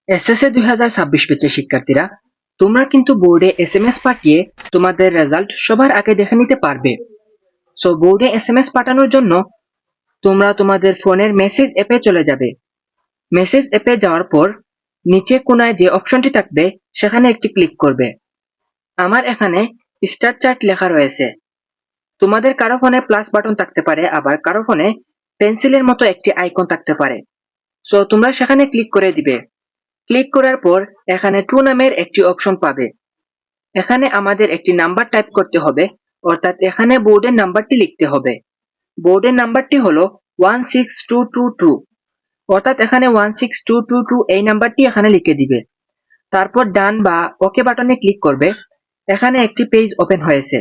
SSC 2026 ব্যাচের শিক্ষার্থীরা, তোমরা কিন্তু বোর্ডে এসএমএস পাঠিয়ে তোমাদের রেজাল্ট সবার আগে দেখে নিতে পারবে। সো বোর্ডে এসএমএস পাঠানোর জন্য তোমরা তোমাদের ফোনের মেসেজ অ্যাপে চলে যাবে। মেসেজ অ্যাপে যাওয়ার পর নিচে কোনায় যে অপশনটি থাকবে সেখানে একটি ক্লিক করবে। আমার এখানে স্টার চার্ট লেখা রয়েছে। তোমাদের কারো ফোনে প্লাস বাটন থাকতে পারে, আবার কারো ফোনে পেন্সিলের মতো একটি আইকন থাকতে পারে। সো তোমরা সেখানে ক্লিক করে দিবে। ক্লিক করার পর এখানে টু নামের একটি অপশন পাবে। এখানে আমাদের একটি নাম্বার টাইপ করতে হবে, অর্থাৎ এখানে বোর্ডের নাম্বারটি লিখতে হবে। বোর্ডের নাম্বারটি হলো 16222, অর্থাৎ এখানে 16222 এই নাম্বারটি এখানে লিখে দিবে। তারপর ডান বা ওকে বাটনে ক্লিক করবে। এখানে একটি পেজ ওপেন হয়েছে।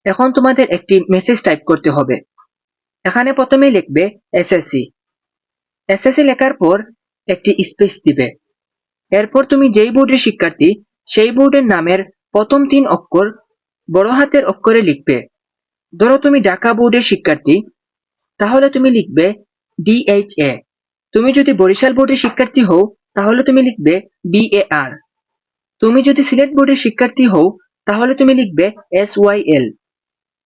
এখন তোমাদের একটি মেসেজ টাইপ করতে হবে। এখানে প্রথমেই লিখবে এসএসসি। এসএসসি লেখার পর একটি স্পেস দিবে। এরপর তুমি যেই বোর্ডের শিক্ষার্থী সেই বোর্ডের নামের প্রথম 3 অক্ষর বড় হাতের অক্ষরে লিখবে। ধরো তুমি ঢাকা বোর্ডের শিক্ষার্থী, তাহলে তুমি লিখবে DHA। তুমি যদি বরিশাল বোর্ডের শিক্ষার্থী হও তাহলে তুমি লিখবে BAR। তুমি যদি সিলেট বোর্ডের শিক্ষার্থী হও তাহলে তুমি লিখবে SYL।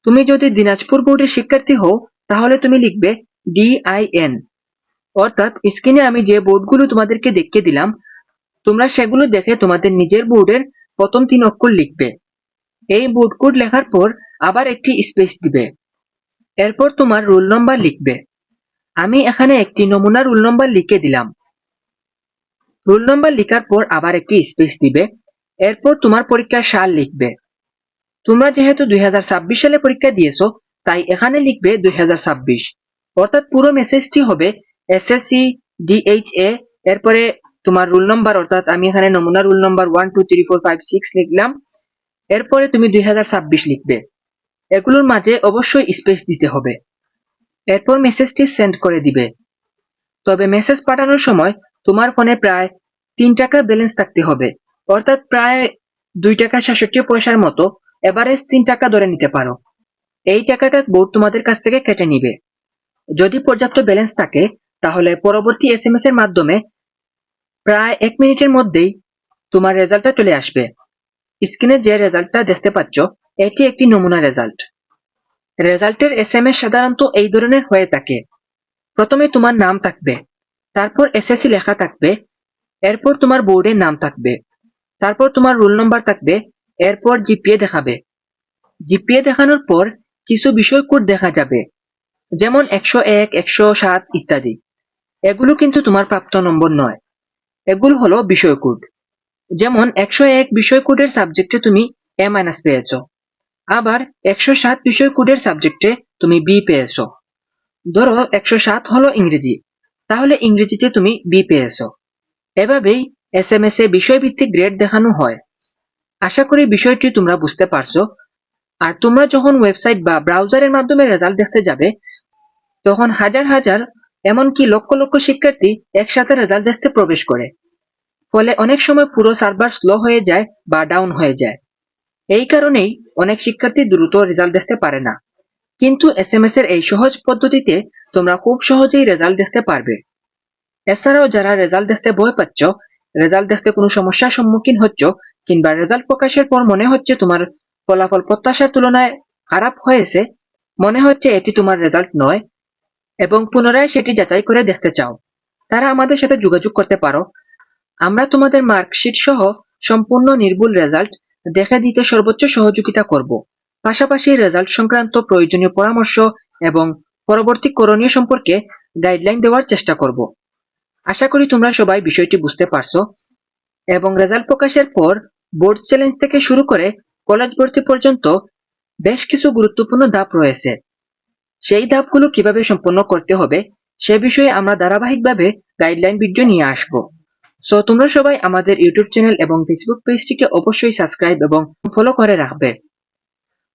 তুমি যদি দিনাজপুর বোর্ডের শিক্ষার্থী হও তাহলে তুমি লিখবে DIN। অর্থাৎ স্ক্রিনে আমি যে বোর্ডগুলো তোমাদেরকে দেখিয়ে দিলাম, তোমরা সেগুলো দেখে তোমাদের নিজের বোর্ডের প্রথম 3 অক্ষর লিখবে। এই বোর্ড কোড লেখার পর আবার একটি স্পেস দিবে। এরপর তোমার রোল নম্বর লিখবে। আমি এখানে একটি নমুনা রোল নম্বর লিখে দিলাম। রোল নম্বর লেখার পর আবার একটি স্পেস দিবে। এরপর তোমার পরীক্ষার সাল লিখবে। তোমরা যেহেতু 2026 সালে পরীক্ষা দিয়েছো, তাই এখানে লিখবে 2026। অর্থাৎ পুরো মেসেজটি হবে এসএসসি DHA, এরপরে তোমার রোল নম্বর, অর্থাৎ আমি এখানে নমুনা রোল নম্বর 1 2 3 4 5 6 লিখলাম। এরপরে তুমি 2026 লিখবে। এগুলোর মাঝে অবশ্যই স্পেস দিতে হবে। এরপর মেসেজটি সেন্ড করে দিবে। তবে মেসেজ পাঠানোর সময় তোমার ফোনে প্রায় 3 টাকা ব্যালেন্স থাকতে হবে, অর্থাৎ প্রায় 2 টাকা 66 পয়সার মতো। এভারেজ 3 টাকা ধরে নিতে পারো। এই টাকাটা বোর্ড তোমাদের কাছ থেকে কেটে নিবে। যদি পর্যাপ্ত ব্যালেন্স থাকে তাহলে পরবর্তী এসএমএস এর মাধ্যমে প্রায় 1 মিনিটের মধ্যেই তোমার রেজাল্টটা চলে আসবে। স্ক্রিনে যে রেজাল্টটা দেখতে পাচ্ছ এটি একটি নমুনা রেজাল্ট। রেজাল্টের এসএমএস সাধারণত এই ধরনের হয়ে থাকে। প্রথমে তোমার নাম থাকবে, তারপর এসএসসি লেখা থাকবে, এরপর তোমার বোর্ডের নাম থাকবে, তারপর তোমার রোল নম্বর থাকবে, এরপর জিপিএ দেখাবে। জিপিএ দেখানোর পর কিছু বিষয় কোড দেখা যাবে, যেমন 101, 107 ইত্যাদি। এগুলো কিন্তু তোমার প্রাপ্ত নম্বর নয়, এগুলো হলো বিষয় কোড। যেমন 101 বিষয় কোডের সাবজেক্টে তুমি A- পেয়েছো, আবার 107 বিষয় কোডের সাবজেক্টে তুমি B পেয়েছো। ধরো 107 হলো ইংরেজি, তাহলে ইংরেজিতে তুমি B পেয়েছো। এভাবেই এসএমএস এ বিষয়ভিত্তিক গ্রেড দেখানো হয়। আশা করি বিষয়টি তোমরা বুঝতে পারছো। আর তোমরা যখন ওয়েবসাইট বা ব্রাউজারের মাধ্যমে রেজাল্ট দেখতে যাবে, তখন হাজার হাজার, এমনকি লক্ষ লক্ষ শিক্ষার্থী একসাথে রেজাল্ট দেখতে প্রবেশ করে। ফলে অনেক সময় পুরো সার্ভার স্লো হয়ে যায় বা ডাউন হয়ে যায়। এই কারণেই অনেক শিক্ষার্থী দ্রুত রেজাল্ট দেখতে পারে না। কিন্তু এসএমএস এর এই সহজ পদ্ধতিতে তোমরা খুব সহজেই রেজাল্ট দেখতে পারবে। এছাড়াও যারা রেজাল্ট দেখতে ভয় পাচ্ছ, রেজাল্ট দেখতে কোনো সমস্যার সম্মুখীন হচ্ছ, কিংবা রেজাল্ট প্রকাশের পর মনে হচ্ছে তোমার ফলাফল প্রত্যাশার তুলনায় খারাপ হয়েছে, মনে হচ্ছে এটি তোমার রেজাল্ট নয়, এবং পুনরায় সেটি যাচাই করে দেখতে চাও, তারা আমাদের সাথে যোগাযোগ করতে পারো। আমরা তোমাদের মার্কশিট সহ সম্পূর্ণ নির্ভুল রেজাল্ট দেখে দিতে সর্বোচ্চ সহযোগিতা করব। পাশাপাশি রেজাল্ট সংক্রান্ত প্রয়োজনীয় পরামর্শ এবং পরবর্তী করণীয় সম্পর্কে গাইডলাইন দেওয়ার চেষ্টা করব। আশা করি তোমরা সবাই বিষয়টি বুঝতে পারছো। এবং রেজাল্ট প্রকাশের পর বোর্ড চ্যালেঞ্জ থেকে শুরু করে কলেজ ভর্তি পর্যন্ত বেশ কিছু গুরুত্বপূর্ণ ধাপ রয়েছে। সেই ধাপগুলো কিভাবে সম্পন্ন করতে হবে সে বিষয়ে আমরা ধারাবাহিকভাবে গাইডলাইন ভিডিও নিয়ে আসব। সো তোমরা সবাই আমাদের ইউটিউব চ্যানেল এবং ফেসবুক পেজটিকে অবশ্যই সাবস্ক্রাইব এবং ফলো করে রাখবে।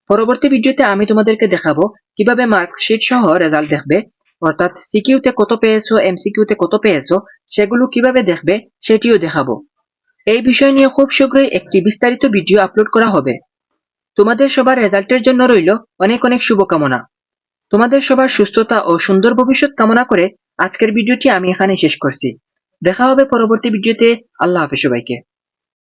পরবর্তী ভিডিওতে আমি তোমাদেরকে দেখাবো কিভাবে মার্কশিট সহ রেজাল্ট দেখবে, অর্থাৎ সিকিউতে কত পেয়েছো, এমসিকিউতে কত পেয়েছো, সেগুলো কিভাবে দেখবে সেটিও দেখাবো। এই বিষয় নিয়ে খুব শীঘ্রই একটি বিস্তারিত ভিডিও আপলোড করা হবে। তোমাদের সবার রেজাল্টের জন্য রইল অনেক অনেক শুভকামনা। তোমাদের সবার সুস্থতা ও সুন্দর ভবিষ্যৎ কামনা করে আজকের ভিডিওটি আমি এখানে শেষ করছি। দেখা হবে পরবর্তী ভিডিওতে। আল্লাহ হাফেজ সবাইকে।